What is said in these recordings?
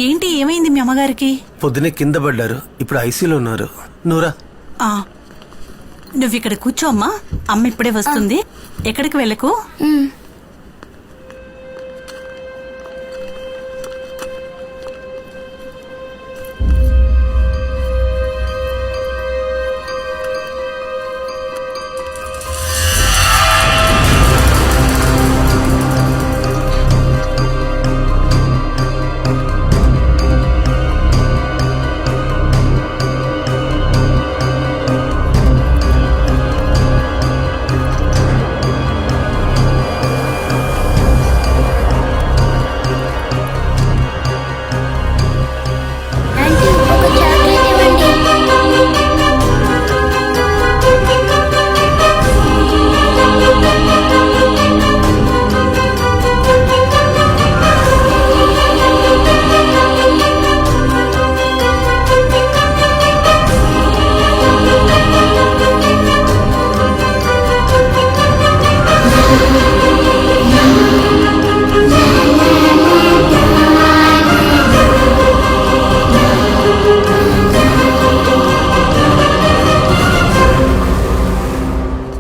ఏంటి ఏమైంది మీ అమ్మగారికి? పొద్దునే కింద పడ్డారు, ఇప్పుడు ఐసీలో ఉన్నారు. నూరా నువ్వు ఇక్కడ కూర్చో అమ్మా, అమ్మ ఇప్పుడే వస్తుంది. ఎక్కడికి వెళ్ళకు.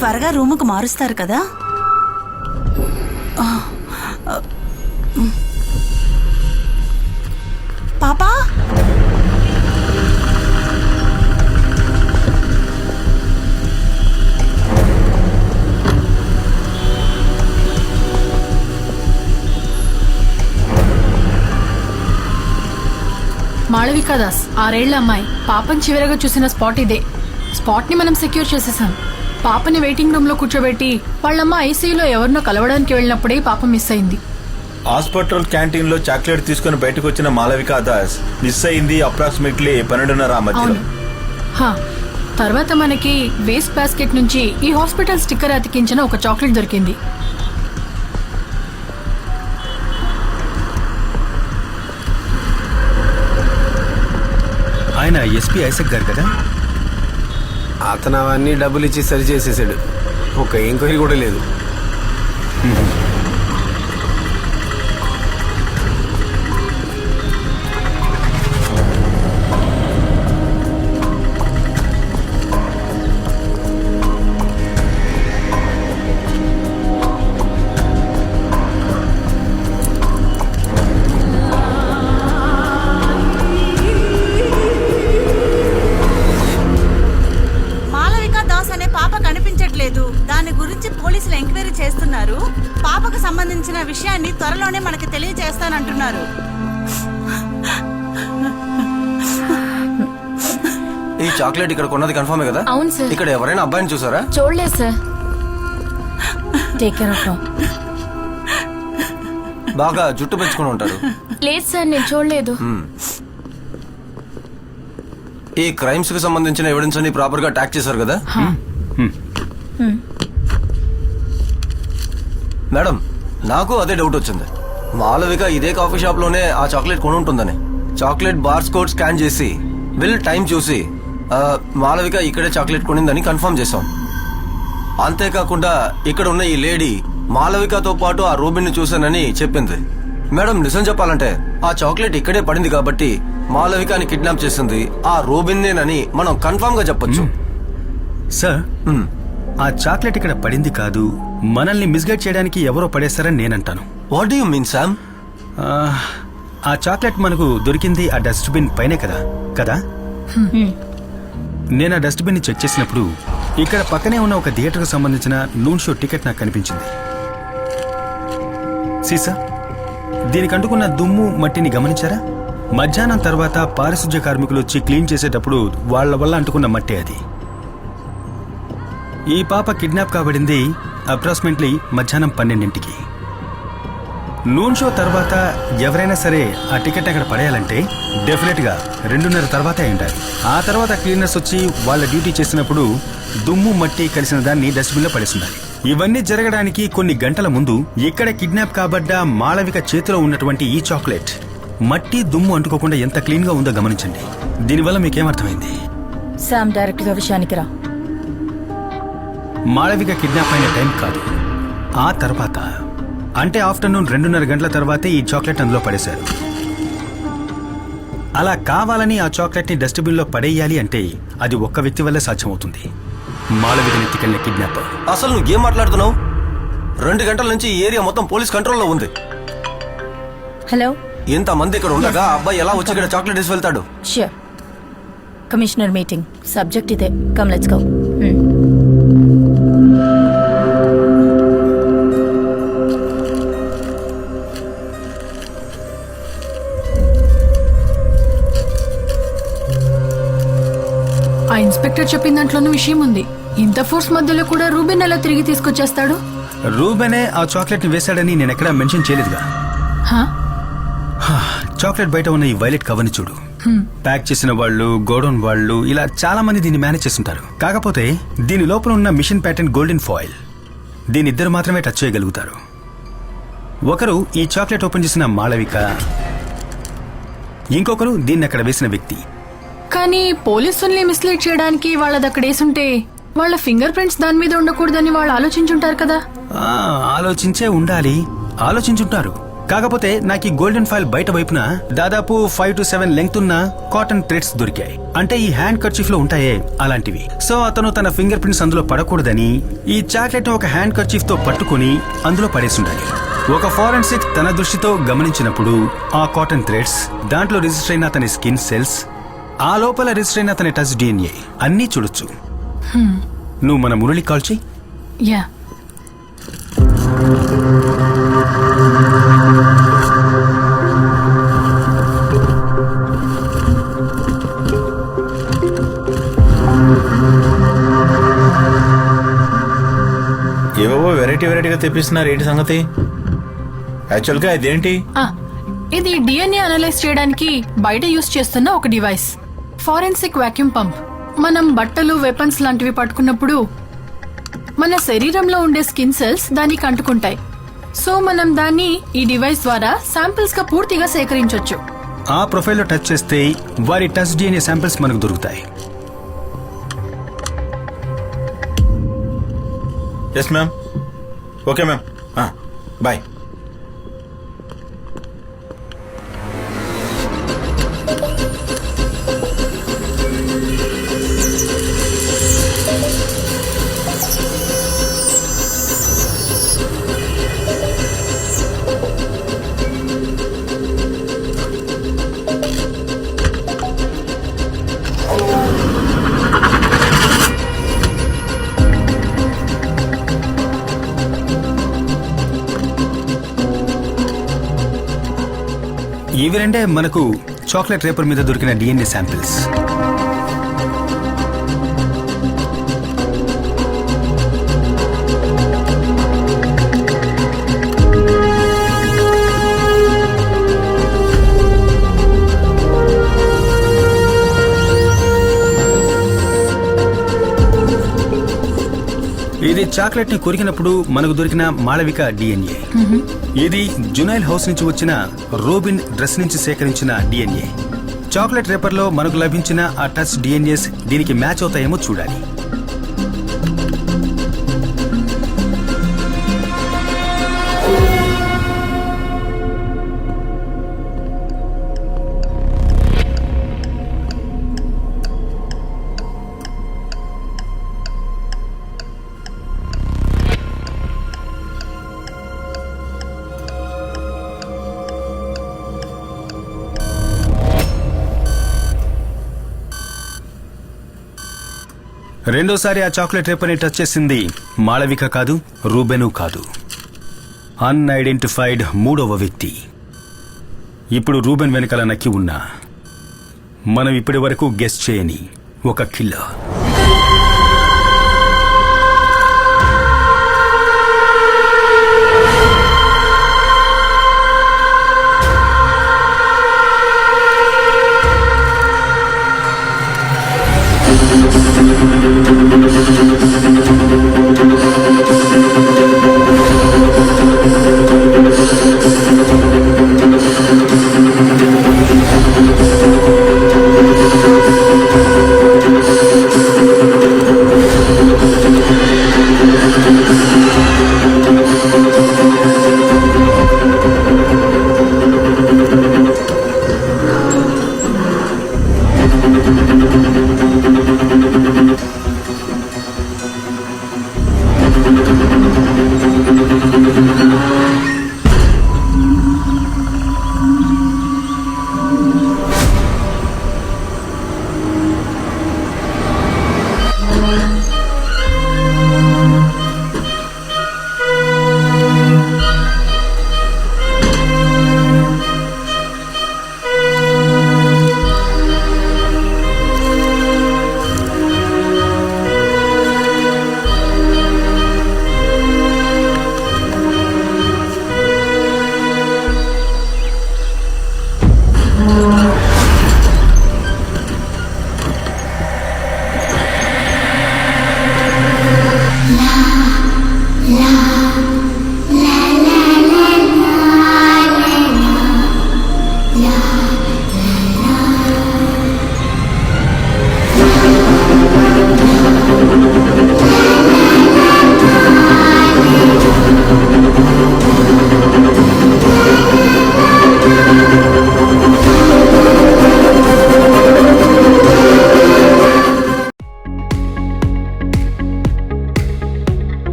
త్వరగా రూముకు మారుస్తారు కదా. పాపా మాళవికా దాస్ 6 ఏళ్ల అమ్మాయి. పాపని చివరగా చూసిన స్పాట్ ఇదే. స్పాట్ ని మనం సెక్యూర్ చేసేసాం. పాపని వెయిటింగ్ రూమ్ లో కూర్చోబెట్టి వాళ్ళమ్మ ఐసీయూలో ఎవరినో కలవడానికి వెళ్ళినప్పుడే పాప మిస్ అయింది. హాస్పిటల్ క్యాంటీన్ లో చాక్లెట్ తీసుకుని బయటకు వచ్చిన మాళవికా దాస్ మిస్ అయింది అప్రాక్సిమేట్లీ 12:30 మధ్యలో. తర్వాత మనకి వేస్ట్ బాస్కెట్ నుంచి ఈ హాస్పిటల్ స్టిక్కర్ అతికించిన ఒక చాక్లెట్ దొరికింది. ఆయన ఎస్పీ ఐసక్ గారు కదా. అతను అవన్నీ డబ్బులు ఇచ్చి సరి చేసేసాడు. ఒక ఎంక్వైరీ కూడా లేదు. దాని గురించి పోలీసులు ఎంక్వైరీ చేస్తున్నారు. పాపకు సంబంధించిన విషయాన్ని త్వరలోనే మనకి తెలియజేస్తానంటున్నారు. ఈ చాక్లెట్ ఇక్కడ కొన్నది కన్ఫర్మే కదా? అవును సార్. ఇక్కడ ఎవరైనా అబ్బాయిని చూసారా? చూడలేదు సార్. Take care of. బాగా జుట్టు పెంచుకుని ఉంటారు. లేదు సార్, నేను చూడలేదు. ఈ క్రైమ్స్ కి సంబంధించిన ఎవిడెన్స్ అన్ని ప్రాపర్ గా ట్యాక్ చేశారు కదా? మేడం, నాకు అదే డౌట్ వచ్చింది. మాళవిక ఇదే కాఫీ షాప్ లోనే ఆ చాక్లెట్ కొని ఉంటుందని. చాక్లెట్ బార్స్ కోడ్ స్కాన్ చేసి బిల్ టైం చూసి మాళవిక ఇక్కడే చాక్లెట్ కొనిందని కన్ఫర్మ్ చేశాం. అంతేకాకుండా ఇక్కడ ఉన్న ఈ లేడీ మాళవికతో పాటు ఆ రూబిన్ ని చూశానని చెప్పింది. మేడం, నిజం చెప్పాలంటే ఆ చాక్లెట్ ఇక్కడే పడింది కాబట్టి మాళవికని కిడ్నాప్ చేసింది ఆ రూబిన్నేనని మనం కన్ఫర్మ్ గా చెప్పొచ్చు. సార్, ఆ చాక్లెట్ ఇక్కడ పడింది కాదు, మనల్ని మిస్గైడ్ చేయడానికి ఎవరో పడేస్తారని నేనంటాను. What do you mean Sam? ఆ చాక్లెట్ మనకు దొరికింది ఆ డస్ట్బిన్ పైనే కదా. నేను ఆ డస్ట్బిన్ ని చెక్ చేసినప్పుడు ఇక్కడ పక్కనే ఉన్న ఒక థియేటర్ కు సంబంధించిన నూన్ షో టికెట్ నాకు కనిపించింది. సీసా, దీనికి అంటుకున్న దుమ్ము మట్టిని గమనించారా? మధ్యాహ్నం తర్వాత పారిశుధ్య కార్మికులు వచ్చి క్లీన్ చేసేటప్పుడు వాళ్ల వల్ల అంటుకున్న మట్టి అది. ఈ పాప కిడ్నాప్ కాబడింది అప్రాక్సిమేట్లీ మధ్యాహ్నం 12ంటికి. నూన్ షో తర్వాత ఎవరైనా సరే ఆ టికెట్ అక్కడ పడేయాలంటే డెఫినెట్ గా 2:30 తర్వాతే ఉండాలి. ఆ తర్వాత క్లీనర్స్ వచ్చి వాళ్ళ డ్యూటీ చేసినప్పుడు దుమ్ము మట్టి కలిసిన దాన్ని డస్ట్బిన్ లో పడేసిండాలి. ఇవన్నీ జరగడానికి కొన్ని గంటల ముందు ఇక్కడ కిడ్నాప్ కాబడ్డ మాళవిక చేతిలో ఉన్నటువంటి ఈ చాక్లెట్ మట్టి దుమ్ము అంటుకోకుండా ఎంత క్లీన్ గా ఉందో గమనించండి. దీనివల్ల మీకేమర్థమైంది? శామ్, డైరెక్ట్ గా విషయానికి రా. మాళవిక కిడ్నాప్ అయిన టైం కాదు, ఆ తర్వాత అంటే ఆఫ్టర్నూన్ 2:30 గంటల తర్వాతే ఈ చాక్లెట్ అందులో పడేశారు. అలా కావాలని ఆ చాక్లెట్ని డస్ట్బిన్లో పడేయాలి అంటే అది ఒక్క వ్యక్తి వల్లే సాధ్యమవుతుంది, మాళవికని ఎత్తుకెళ్ళిన కిడ్నాపర్. అసలు నువ్వు ఏం మాట్లాడుతున్నావు? 2 గంటల నుంచి ఈ ఏరియా మొత్తం పోలీస్ కంట్రోల్లో ఉంది. హలో, ఇంతమంది ఇక్కడ ఉండగా ఆ అబ్బాయి ఎలా వచ్చి ఇక్కడ చాక్లెట్ వేసి వెళ్తాడు? ష్యూర్. కమిషనర్ మీటింగ్ సబ్జెక్ట్ ఇదే. Come let's go. ఆ ఇన్స్పెక్టర్ చెప్పిన దాంట్లోనూ విషయం ఉంది. ఇంత ఫోర్స్ మధ్యలో కూడా రూబెన్ ఎలా తిరిగి తీసుకొచ్చేస్తాడు? రూబెనే ఆ చాక్లెట్ ని వేశాడని నేను ఎక్కడా మెన్షన్ చేయలేదుగా. హా? చాక్లెట్ బయట ఉన్న ఈ వైలెట్ కవర్ని చూడు. ప్యాక్ చేసిన వాళ్ళు, గోడౌన్ వాళ్ళు, ఇలా చాలా మంది దీన్ని మేనేజ్ చేస్తుంటారు. కాకపోతే దీని లోపల ఉన్న మిషన్ ప్యాటర్న్ గోల్డెన్ ఫాయిల్, దీని ఇద్దరు మాత్రమే టచ్ చేయగలుగుతారు. ఒకరు ఈ చాక్లెట్ ఓపెన్ చేసిన మాళవిక, ఇంకొకరు దీన్ని అక్కడ వేసిన వ్యక్తి. కానీ పోలీసుల్ని మిస్లీడ్ చేయడానికి వాళ్ళది అక్కడ వేసుంటే వాళ్ళ ఫింగర్ ప్రింట్స్ దాని మీద ఉండకూడదని వాళ్ళు ఆలోచించుంటారు కదా. ఆలోచించే ఉండాలి, ఆలోచించుంటారు. కాకపోతే నాకు ఈ గోల్డెన్ ఫైల్ బయట వైపున దాదాపు 5 to 7 లెంగ్త్ ఉన్న కాటన్ థ్రెడ్స్ దొరికాయి. అంటే ఈ హ్యాండ్ కర్చీఫ్ లో ఉంటాయే అలాంటివి. సో అతను తన ఫింగర్ ప్రింట్స్ అందులో పడకూడదని ఈ చాక్లెట్ ఒక హ్యాండ్ కర్చీఫ్ తో పట్టుకుని అందులో పడేసుండాలి. ఒక ఫారెన్సిక్ తన దృష్టితో గమనించినప్పుడు ఆ కాటన్ థ్రెడ్స్, దాంట్లో రిజిస్టర్ అయిన అతని స్కిన్ సెల్స్, ఆ లోపల రిజిస్టర్ అయిన అతని టచ్ DNA అన్నీ చూడొచ్చు. నువ్వు మన మురళి కాల్ చెయ్యి. యా. ఏవో వెరైటీగా తెప్పిస్తున్నారు. ఏంటి సంగతి? యాక్చువల్గా ఇదేంటి? ఇది DNA అనలైజ్ చేయడానికి బయట యూస్ చేస్తున్న ఒక డివైస్, ఫారెన్సిక్ వాక్యూమ్ పంప్. మనం బట్టలు, వెపన్స్ లాంటివి పట్టుకున్నప్పుడు మన శరీరంలో ఉండే స్కిన్ సెల్స్ దానికి అంటుకుంటాయి. సో మనం దాన్ని ఈ డివైస్ ద్వారా శాంపిల్స్ గా పూర్తిగా సేకరించొచ్చు. ఆ ప్రొఫైల్లో టచ్ చేస్తే వారి టచ్ DNA శాంపిల్స్ మనకు దొరుకుతాయి. Yes ma'am. Okay ma'am, bye. ఇవి రెండే మనకు చాక్లెట్ రేపర్ మీద దొరికిన DNA శాంపిల్స్. ఇది చాక్లెట్ ని కొరికినప్పుడు మనకు దొరికిన మాళవిక DNA. ఇది జునైల్ హౌస్ నుంచి వచ్చిన రోబిన్ డ్రెస్ నుంచి సేకరించిన DNA. చాక్లెట్ రేపర్ లో మనకు లభించిన ఆ టచ్ DNAs దీనికి మ్యాచ్ అవుతాయేమో చూడాలి. రెండోసారి ఆ చాక్లెట్ రేపర్ని టచ్ చేసింది మాళవిక కాదు, రూబెను కాదు, అన్ఐడెంటిఫైడ్ మూడవ వ్యక్తి. ఇప్పుడు రూబెన్ వెనకాల నక్కి ఉన్నా మనం ఇప్పటి వరకు గెస్ చేయని ఒక కిల్లర్.